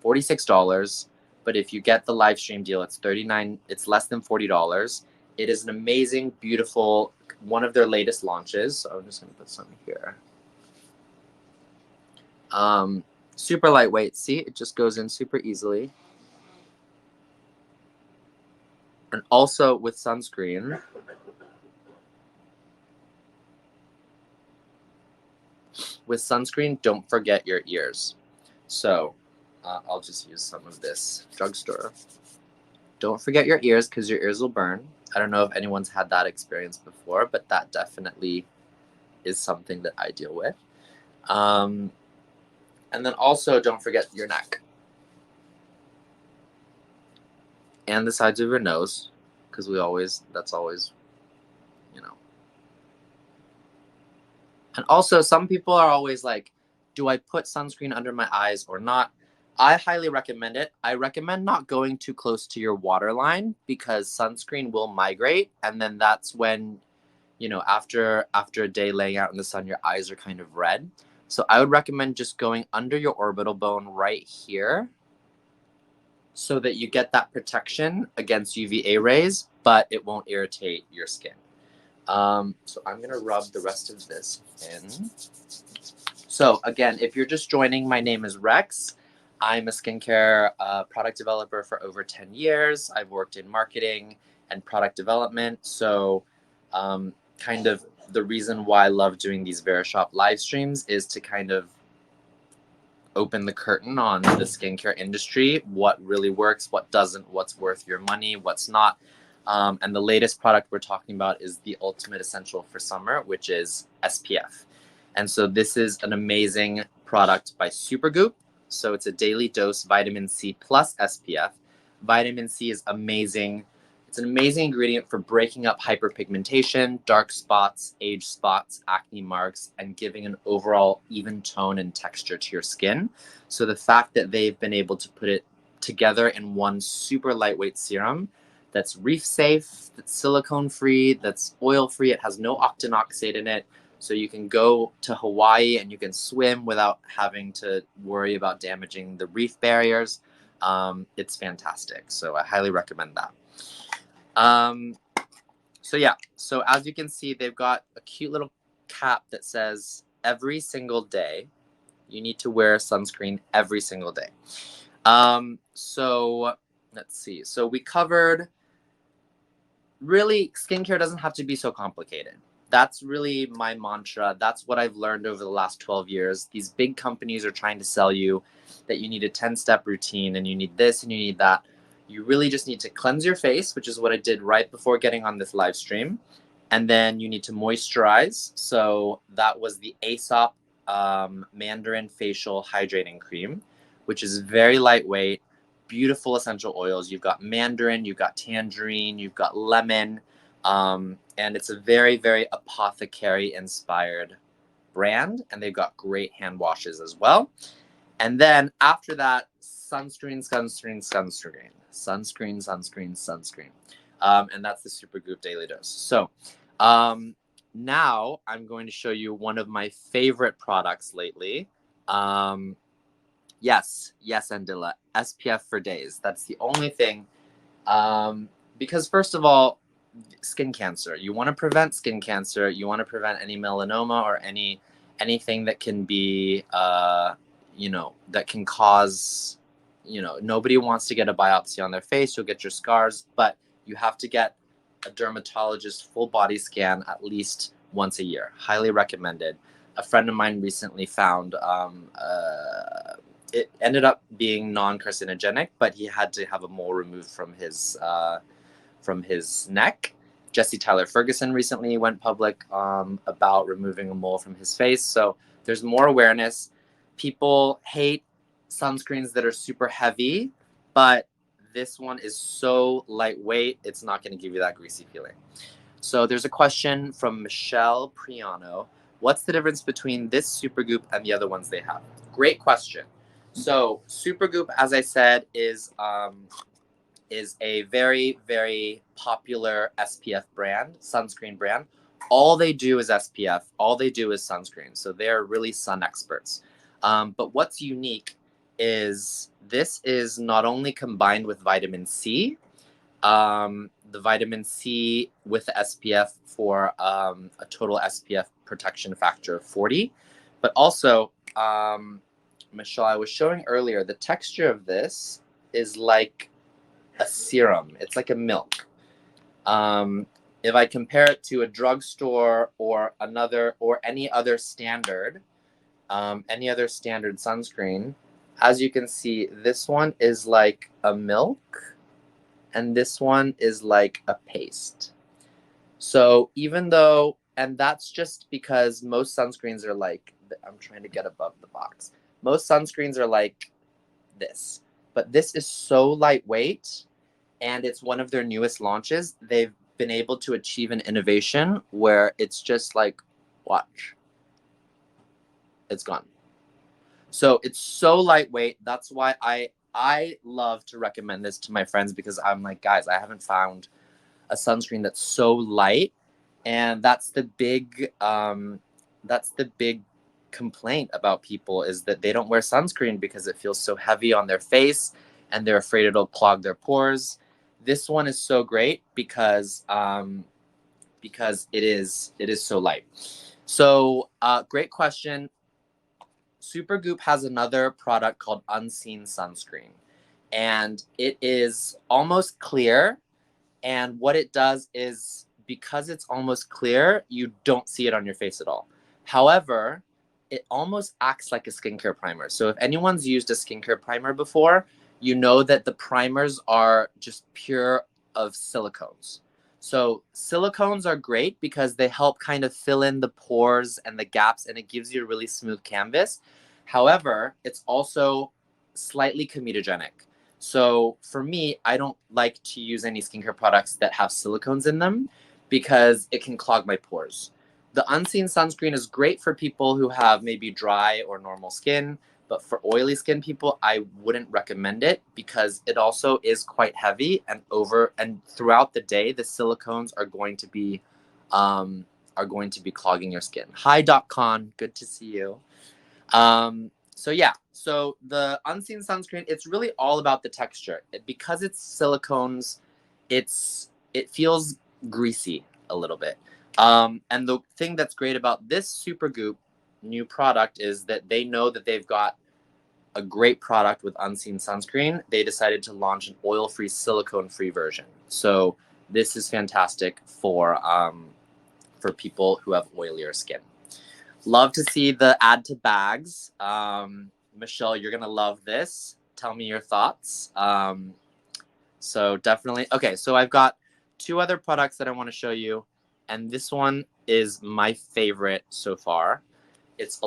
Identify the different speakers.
Speaker 1: $46. But if you get the live stream deal, it's $39. It's less than $40. It is an amazing, beautiful, one of their latest launches. So I'm just going to put some here. Super lightweight. See, it just goes in super easily. And also with sunscreen, don't forget your ears. So I'll just use some of this drugstore. Don't forget your ears because your ears will burn. I don't know if anyone's had that experience before, but that definitely is something that I deal with. And then also don't forget your neck. And the sides of your nose, because that's always, you know. And also some people are always like, do I put sunscreen under my eyes or not? I highly recommend it. I recommend not going too close to your waterline because sunscreen will migrate. And then that's when, you know, after a day laying out in the sun, your eyes are kind of red. So I would recommend just going under your orbital bone right here so that you get that protection against UVA rays, but it won't irritate your skin. So I'm going to rub the rest of this in. So again, if you're just joining, my name is Rex. I'm a skincare product developer for over 10 years. I've worked in marketing and product development. So kind of the reason why I love doing these Verishop live streams is to kind of open the curtain on the skincare industry, what really works, what doesn't, what's worth your money, what's not. And the latest product we're talking about is the ultimate essential for summer, which is SPF. And so this is an amazing product by Supergoop. So it's a daily dose vitamin C plus SPF. Vitamin C is amazing. It's an amazing ingredient for breaking up hyperpigmentation, dark spots, age spots, acne marks, and giving an overall even tone and texture to your skin. So the fact that they've been able to put it together in one super lightweight serum that's reef safe, that's silicone free, that's oil free, it has no octinoxate in it. So you can go to Hawaii and you can swim without having to worry about damaging the reef barriers. It's fantastic. So I highly recommend that. So yeah, so as you can see, they've got a cute little cap that says every single day you need to wear sunscreen every single day. So let's see. So we covered, really, skincare doesn't have to be so complicated. That's really my mantra. That's what I've learned over the last 12 years. These big companies are trying to sell you that you need a 10-step routine and you need this and you need that. You really just need to cleanse your face, which is what I did right before getting on this live stream. And then you need to moisturize. So that was the Aesop Mandarin Facial Hydrating Cream, which is very lightweight, beautiful essential oils. You've got mandarin, you've got tangerine, you've got lemon. And it's a very, very apothecary-inspired brand. And they've got great hand washes as well. And then after that, sunscreen. And that's the Supergoop Daily Dose. So now I'm going to show you one of my favorite products lately. Yes, Andilla, SPF for days. That's the only thing. Because first of all, skin cancer. You want to prevent skin cancer. You want to prevent any melanoma or anything that can be, that can cause, nobody wants to get a biopsy on their face. You'll get your scars, but you have to get a dermatologist full body scan at least once a year. Highly recommended. A friend of mine recently found it ended up being non-carcinogenic, but he had to have a mole removed from his neck. Jesse Tyler Ferguson recently went public about removing a mole from his face. So there's more awareness. People hate sunscreens that are super heavy, but this one is so lightweight, it's not going to give you that greasy feeling. So there's a question from Michelle Priano. What's the difference between this Supergoop and the other ones they have? Great question. So Supergoop, as I said, is a very, very popular SPF brand, sunscreen brand. All they do is SPF. All they do is sunscreen. So they're really sun experts. But what's unique is this is not only combined with vitamin C, the vitamin C with the SPF for a total SPF protection factor of 40, but also, Michelle, I was showing earlier, the texture of this is like a serum. It's like a milk. If I compare it to a drugstore or any other standard sunscreen, as you can see, this one is like a milk and this one is like a paste. So and that's just because most sunscreens are like, I'm trying to get above the box. Most sunscreens are like this, but this is so lightweight and it's one of their newest launches. They've been able to achieve an innovation where it's just like, watch, it's gone. So it's so lightweight. That's why I love to recommend this to my friends, because I'm like, guys, I haven't found a sunscreen that's so light. And that's the big complaint about people, is that they don't wear sunscreen because it feels so heavy on their face and they're afraid it'll clog their pores. This one is so great because it is so light. So great question. Supergoop has another product called Unseen Sunscreen, and it is almost clear. And what it does is, because it's almost clear, you don't see it on your face at all. However, it almost acts like a skincare primer. So if anyone's used a skincare primer before, you know that the primers are just pure of silicones. So silicones are great because they help kind of fill in the pores and the gaps, and it gives you a really smooth canvas. However, it's also slightly comedogenic. So for me, I don't like to use any skincare products that have silicones in them because it can clog my pores. The Unseen Sunscreen is great for people who have maybe dry or normal skin, but for oily skin people, I wouldn't recommend it because it also is quite heavy, and throughout the day, the silicones are going to be clogging your skin. Hi, Doc Con, good to see you. So the Unseen Sunscreen, it's really all about the texture. Because it's silicones, it feels greasy a little bit. And the thing that's great about this Supergoop new product is that they know that they've got a great product with Unseen Sunscreen. They decided to launch an oil-free, silicone-free version. So this is fantastic for people who have oilier skin. Love to see the add to bags. Michelle, you're going to love this. Tell me your thoughts. So definitely. Okay, so I've got 2 other products that I want to show you. And this one is my favorite so far. It's